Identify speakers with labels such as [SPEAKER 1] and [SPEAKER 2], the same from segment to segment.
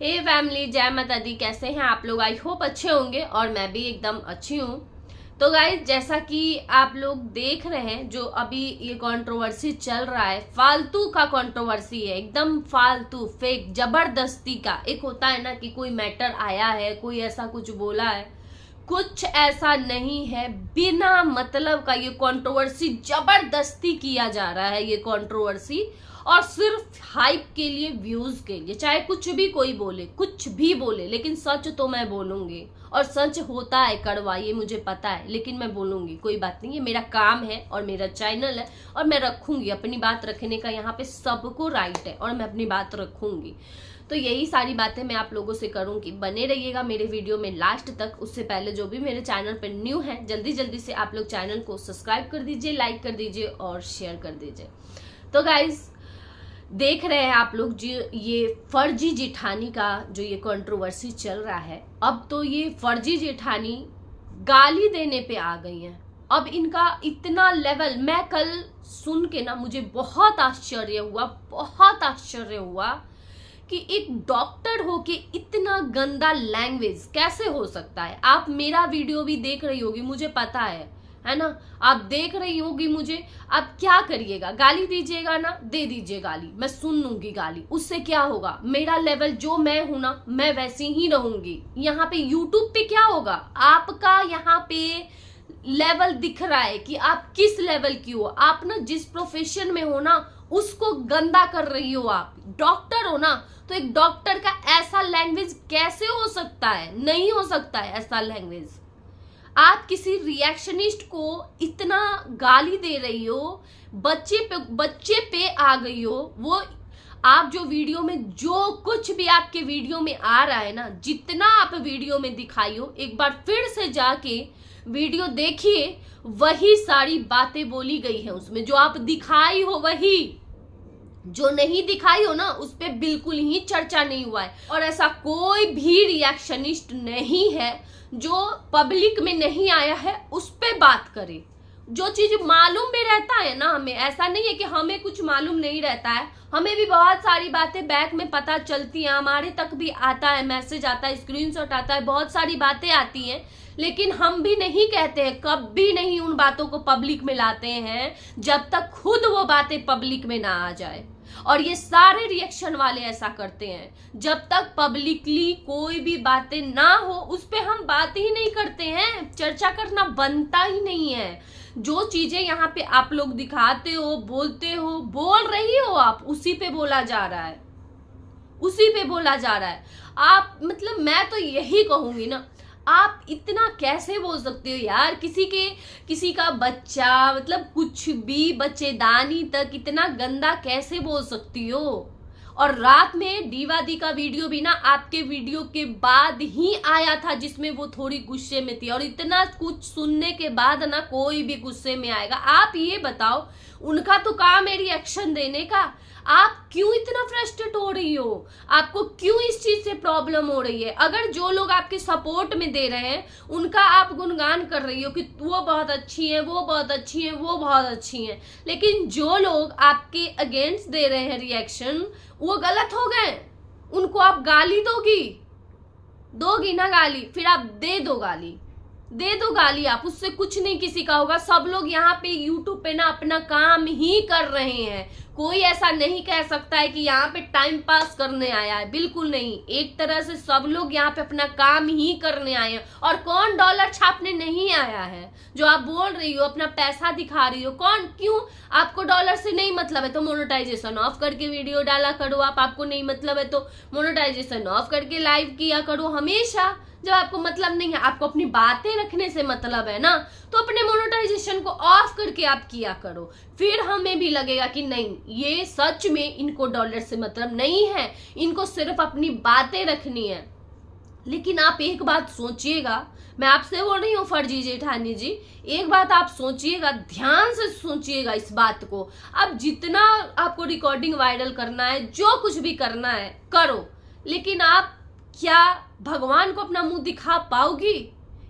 [SPEAKER 1] हे family, जय माता दी। कैसे हैं आप लोग? आई होप अच्छे होंगे और मैं भी एकदम अच्छी हूँ। तो गाइज, जैसा कि आप लोग देख रहे हैं, जो अभी ये कंट्रोवर्सी चल रहा है, फालतू का कंट्रोवर्सी है, एकदम फालतू फेक जबरदस्ती का। एक होता है ना कि कोई मैटर आया है, कोई ऐसा कुछ बोला है, कुछ ऐसा नहीं है, बिना मतलब का ये कंट्रोवर्सी जबरदस्ती किया जा रहा है। ये कंट्रोवर्सी और सिर्फ हाइप के लिए, व्यूज के लिए, चाहे कुछ भी कोई बोले, कुछ भी बोले, लेकिन सच तो मैं बोलूंगी। और सच होता है कड़वा, ये मुझे पता है, लेकिन मैं बोलूंगी। कोई बात नहीं, ये मेरा काम है और मेरा चैनल है और मैं रखूंगी। अपनी बात रखने का यहाँ पे सबको राइट है और मैं अपनी बात रखूंगी। तो यही सारी बातें मैं आप लोगों से करूंगी। बने रहिएगा मेरे वीडियो में लास्ट तक। उससे पहले जो भी मेरे चैनल पर न्यू है, जल्दी जल्दी से आप लोग चैनल को सब्सक्राइब कर दीजिए, लाइक कर दीजिए और शेयर कर दीजिए। तो गाइज, देख रहे हैं आप लोग जो ये फर्जी जेठानी का जो ये कंट्रोवर्सी चल रहा है। अब तो ये फर्जी जेठानी गाली देने पे आ गई हैं। अब इनका इतना लेवल, मैं कल सुन के ना मुझे बहुत आश्चर्य हुआ कि एक डॉक्टर होके इतना गंदा लैंग्वेज कैसे हो सकता है। आप मेरा वीडियो भी देख रही होगी, मुझे पता है ना, आप देख रही होगी मुझे। आप क्या करिएगा? गाली दीजिएगा ना, दे दीजिए गाली, मैं सुन लूंगी गाली। उससे क्या होगा? मेरा लेवल जो मैं हूं ना, मैं वैसी ही रहूंगी। यहाँ पे यूट्यूब पे क्या होगा, आपका यहाँ पे लेवल दिख रहा है कि आप किस लेवल की हो। आप ना जिस प्रोफेशन में हो ना, उसको गंदा कर रही हो। आप डॉक्टर हो ना, तो एक डॉक्टर का ऐसा लैंग्वेज कैसे हो सकता है? नहीं हो सकता है ऐसा लैंग्वेज। आप किसी रिएक्शनिस्ट को इतना गाली दे रही हो, बच्चे पे आ गई हो। वो आप जो वीडियो में, जो कुछ भी आपके वीडियो में आ रहा है ना, जितना आप वीडियो में दिखाई हो, एक बार फिर से जाके वीडियो देखिए। वही सारी बातें बोली गई है उसमें। जो आप दिखाई हो वही, जो नहीं दिखाई हो ना, उस पर बिल्कुल ही चर्चा नहीं हुआ है। और ऐसा कोई भी रिएक्शनिस्ट नहीं है जो पब्लिक में नहीं आया है उस पे बात करे। जो चीज मालूम भी रहता है ना हमें, ऐसा नहीं है कि हमें कुछ मालूम नहीं रहता है, हमें भी बहुत सारी बातें बैक में पता चलती हैं। हमारे तक भी आता है, मैसेज आता है, स्क्रीनशॉट आता है, बहुत सारी बातें आती हैं, लेकिन हम भी नहीं कहते हैं, कभी नहीं उन बातों को पब्लिक में लाते हैं जब तक खुद वो बातें पब्लिक में ना आ जाए। और ये सारे रिएक्शन वाले ऐसा करते हैं, जब तक पब्लिकली कोई भी बातें ना हो उस पे हम बात ही नहीं करते हैं, चर्चा करना बनता ही नहीं है। जो चीजें यहाँ पे आप लोग दिखाते हो, बोलते हो, बोल रही हो आप, उसी पे बोला जा रहा है, उसी पे बोला जा रहा है। आप मतलब मैं तो यही कहूंगी ना, आप इतना कैसे बोल सकते हो यार? किसी का बच्चा, मतलब कुछ भी, बच्चेदानी तक इतना गंदा कैसे बोल सकती हो? और रात में दीवादी का वीडियो भी ना आपके वीडियो के बाद ही आया था, जिसमें वो थोड़ी गुस्से में थी। और इतना कुछ सुनने के बाद ना कोई भी गुस्से में आएगा? आप ये बताओ, उनका तो काम है रिएक्शन देने का। आप क्यों इतना फ्रस्ट्रेट हो रही हो? आपको क्यों इस चीज से प्रॉब्लम हो रही है? अगर जो लोग आपके सपोर्ट में दे रहे हैं उनका आप गुणगान कर रही हो कि वो बहुत अच्छी है, वो बहुत अच्छी है, वो बहुत अच्छी है, लेकिन जो लोग आपके अगेंस्ट दे रहे हैं रिएक्शन, वो गलत हो गए। उनको आप गाली दोगी ना गाली, फिर आप दे दो गाली, आप उससे कुछ नहीं किसी का होगा। सब लोग यहाँ पे यूट्यूब पे ना अपना काम ही कर रहे हैं। कोई ऐसा नहीं कह सकता है कि यहाँ पे टाइम पास करने आया है, बिल्कुल नहीं। एक तरह से सब लोग यहाँ पे अपना काम ही करने आए हैं। और कौन डॉलर छापने नहीं आया है? जो आप बोल रही हो, अपना पैसा दिखा रही हो, कौन? क्यों? आपको डॉलर से नहीं मतलब है तो मोनेटाइजेशन ऑफ करके वीडियो डाला करो। आपको नहीं मतलब है तो मोनेटाइजेशन ऑफ करके लाइव किया करो। हमेशा जब आपको मतलब नहीं है, आपको अपनी बातें रखने से मतलब है ना, तो अपने मोनेटाइजेशन को ऑफ करके आप किया करो। फिर हमें भी लगेगा कि नहीं, ये सच में इनको डॉलर से मतलब नहीं है, इनको सिर्फ अपनी बातें रखनी है। लेकिन आप एक बात सोचिएगा, मैं आपसे बोल रही हूँ फर्जी जेठानी जी, एक बात आप सोचिएगा, ध्यान से सोचिएगा इस बात को। अब जितना आपको रिकॉर्डिंग वायरल करना है, जो कुछ भी करना है करो, लेकिन आप क्या भगवान को अपना मुंह दिखा पाओगी?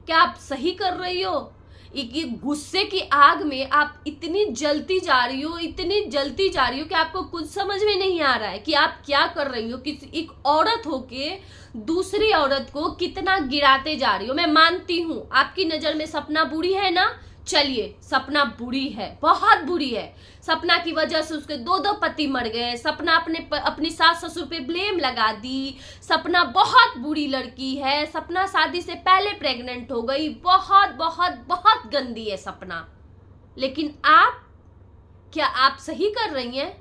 [SPEAKER 1] क्या आप सही कर रही हो? ये गुस्से की आग में आप इतनी जलती जा रही हो, इतनी जलती जा रही हो कि आपको कुछ समझ में नहीं आ रहा है कि आप क्या कर रही हो। किसी एक औरत होके दूसरी औरत को कितना गिराते जा रही हो। मैं मानती हूँ आपकी नजर में सपना बुरी है ना, चलिए सपना बुरी है, बहुत बुरी है। सपना की वजह से उसके 2 पति मर गए। सपना अपनी सास ससुर पे ब्लेम लगा दी। सपना बहुत बुरी लड़की है। सपना शादी से पहले प्रेग्नेंट हो गई। बहुत बहुत बहुत गंदी है सपना। लेकिन क्या आप सही कर रही हैं?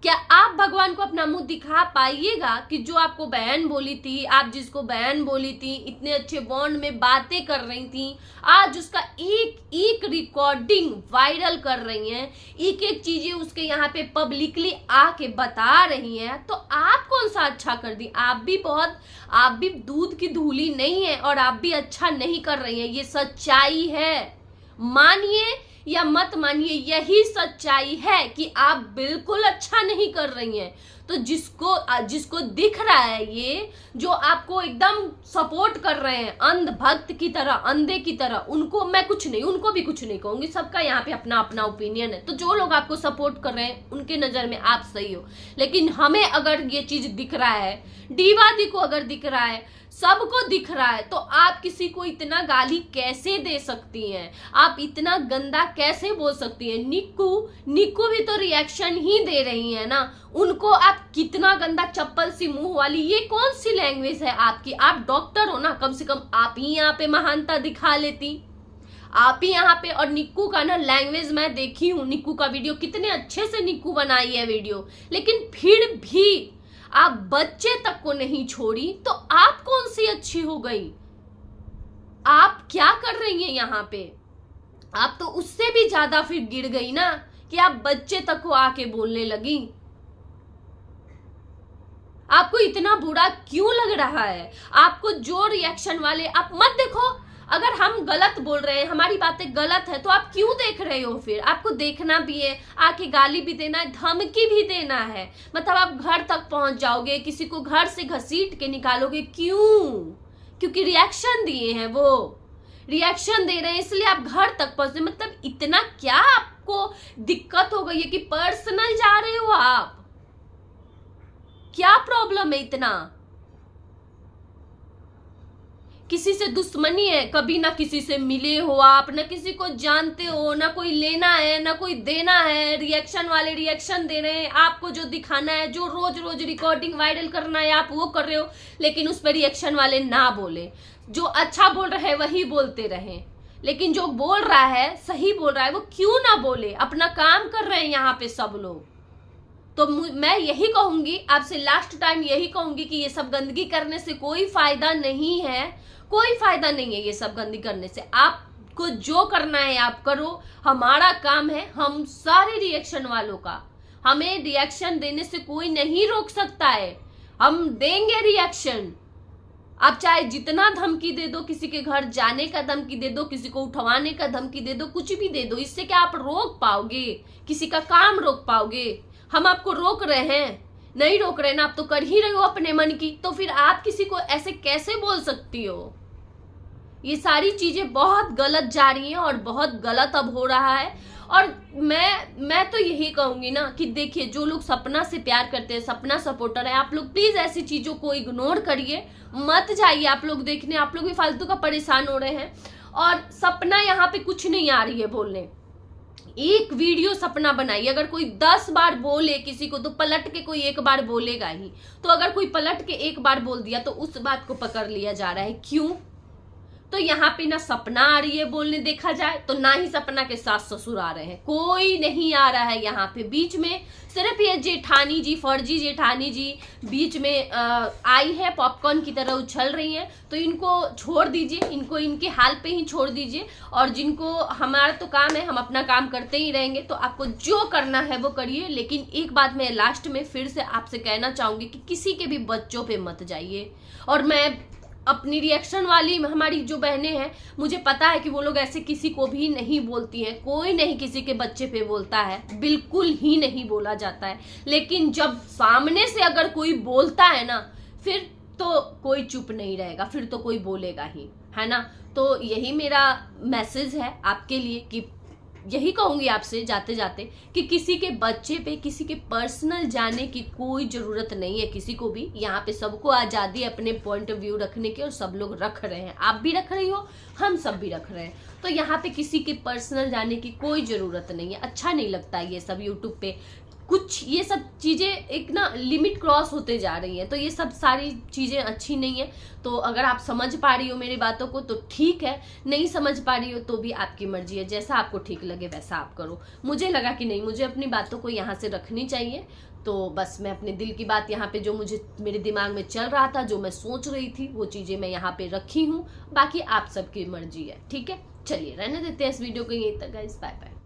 [SPEAKER 1] क्या आप भगवान को अपना मुंह दिखा पाइएगा कि जो आपको बहन बोली थी, आप जिसको बहन बोली थी, इतने अच्छे बॉन्ड में बातें कर रही थी, आज उसका एक एक रिकॉर्डिंग वायरल कर रही हैं, एक एक चीजें उसके यहाँ पे पब्लिकली आके बता रही हैं, तो आप कौन सा अच्छा कर दी? आप भी दूध की धूली नहीं है और आप भी अच्छा नहीं कर रही हैं। ये सच्चाई है, मानिए या मत मानिए, यही सच्चाई है कि आप बिल्कुल अच्छा नहीं कर रही हैं। तो जिसको दिख रहा है, ये जो आपको एकदम सपोर्ट कर रहे हैं अंध भक्त की तरह, अंधे की तरह, उनको भी कुछ नहीं कहूंगी। सबका यहाँ पे अपना अपना ओपिनियन है। तो जो लोग आपको सपोर्ट कर रहे हैं उनके नजर में आप सही हो, लेकिन हमें अगर ये चीज दिख रहा है, डीवादी को अगर दिख रहा है, सबको दिख रहा है, तो आप किसी को इतना गाली कैसे दे सकती हैं? आप इतना गंदा कैसे बोल सकती हैं? निक्कू भी तो रिएक्शन ही दे रही है ना। उनको आप कितना गंदा चप्पल सी मुंह वाली, ये कौन सी लैंग्वेज है आपकी? आप डॉक्टर हो ना, कम से कम आप ही यहाँ पे महानता दिखा लेती, आप ही यहाँ पे। और निक्कू का ना लैंग्वेज मैं देखी हूँ, निक्कू का वीडियो, कितने अच्छे से निक्कू बनाई है वीडियो, लेकिन फिर भी आप बच्चे तक को नहीं छोड़ी, तो आप कौन सी अच्छी हो गई? आप क्या कर रही हैं यहाँ पे? आप तो उससे भी ज्यादा फिर गिर गई ना, कि आप बच्चे तक को आके बोलने लगी। आपको इतना बुरा क्यों लग रहा है? आपको जो रिएक्शन वाले, आप मत देखो, अगर हम गलत बोल रहे हैं, हमारी बातें गलत है, तो आप क्यों देख रहे हो? फिर आपको देखना भी है, आके गाली भी देना है, धमकी भी देना है, मतलब आप घर तक पहुंच जाओगे, किसी को घर से घसीट के निकालोगे। क्यों? क्योंकि रिएक्शन दिए हैं, वो रिएक्शन दे रहे हैं, इसलिए आप घर तक पहुंचते। मतलब इतना क्या आपको दिक्कत हो गई है कि पर्सनल जा रहे हो आप? क्या प्रॉब्लम है इतना? किसी से दुश्मनी है? कभी ना किसी से मिले हो आप, ना किसी को जानते हो, ना कोई लेना है ना कोई देना है। रिएक्शन वाले रिएक्शन दे रहे हैं, आपको जो दिखाना है, जो रोज रोज रिकॉर्डिंग वायरल करना है, आप वो कर रहे हो, लेकिन उस पर रिएक्शन वाले ना बोले। जो अच्छा बोल रहे हैं वही बोलते रहे, लेकिन जो बोल रहा है, सही बोल रहा है, वो क्यों ना बोले? अपना काम कर रहे हैं यहाँ पे सब लोग। तो मैं यही कहूंगी आपसे, लास्ट टाइम यही कहूंगी कि ये सब गंदगी करने से कोई फायदा नहीं है, कोई फायदा नहीं है ये सब गंदगी करने से। आपको जो करना है आप करो, हमारा काम है, हम सारे रिएक्शन वालों का, हमें रिएक्शन देने से कोई नहीं रोक सकता है, हम देंगे रिएक्शन। आप चाहे जितना धमकी दे दो, किसी के घर जाने का धमकी दे दो, किसी को उठवाने का धमकी दे दो, कुछ भी दे दो, इससे क्या आप रोक पाओगे? किसी का काम रोक पाओगे? हम आपको रोक रहे हैं? नहीं रोक रहे ना, आप तो कर ही रहे हो अपने मन की, तो फिर आप किसी को ऐसे कैसे बोल सकती हो? ये सारी चीजें बहुत गलत जा रही हैं और बहुत गलत अब हो रहा है। और मैं तो यही कहूंगी ना कि देखिए, जो लोग सपना से प्यार करते हैं, सपना सपोर्टर है, आप लोग प्लीज ऐसी चीजों को इग्नोर करिए, मत जाइए आप लोग देखने। आप लोग भी फालतू का परेशान हो रहे हैं। और सपना यहाँ पे कुछ नहीं आ रही है बोलने, एक वीडियो सपना बनाई, अगर कोई 10 बार बोले किसी को, तो पलट के कोई एक बार बोलेगा ही। तो अगर कोई पलट के एक बार बोल दिया तो उस बात को पकड़ लिया जा रहा है। क्यों? तो यहाँ पे ना सपना आ रही है बोलने देखा जाए, तो ना ही सपना के सास ससुर आ रहे हैं, कोई नहीं आ रहा है यहाँ पे। बीच में सिर्फ ये जेठानी जी, फर्जी जेठानी जी बीच में आई है, पॉपकॉर्न की तरह उछल रही हैं। तो इनको छोड़ दीजिए, इनको इनके हाल पे ही छोड़ दीजिए। और जिनको, हमारा तो काम है, हम अपना काम करते ही रहेंगे, तो आपको जो करना है वो करिए। लेकिन एक बात मैं लास्ट में फिर से आपसे कहना चाहूंगी कि किसी के भी बच्चों पे मत जाइए। और मैं अपनी रिएक्शन वाली हमारी जो बहनें हैं, मुझे पता है कि वो लोग ऐसे किसी को भी नहीं बोलती हैं, कोई नहीं किसी के बच्चे पे बोलता है, बिल्कुल ही नहीं बोला जाता है। लेकिन जब सामने से अगर कोई बोलता है ना, फिर तो कोई चुप नहीं रहेगा, फिर तो कोई बोलेगा ही, है ना। तो यही मेरा मैसेज है आपके लिए कि यही कहूंगी आपसे जाते जाते कि किसी के बच्चे पे किसी के पर्सनल जाने की कोई जरूरत नहीं है। किसी को भी यहाँ पे सबको आजादी अपने पॉइंट ऑफ व्यू रखने की, और सब लोग रख रहे हैं, आप भी रख रही हो, हम सब भी रख रहे हैं। तो यहाँ पे किसी के पर्सनल जाने की कोई जरूरत नहीं है। अच्छा नहीं लगता ये सब यूट्यूब पे, कुछ ये सब चीजें एक ना लिमिट क्रॉस होते जा रही हैं, तो ये सब सारी चीजें अच्छी नहीं है। तो अगर आप समझ पा रही हो मेरी बातों को तो ठीक है, नहीं समझ पा रही हो तो भी आपकी मर्जी है, जैसा आपको ठीक लगे वैसा आप करो। मुझे लगा कि नहीं, मुझे अपनी बातों को यहाँ से रखनी चाहिए, तो बस मैं अपने दिल की बात यहाँ पे जो मुझे मेरे दिमाग में चल रहा था, जो मैं सोच रही थी, वो चीजें मैं यहाँ पे रखी हूँ। बाकी आप सबकी मर्जी है, ठीक है। चलिए रहने देते हैं इस वीडियो को यहीं तक गाइस, बाय बाय।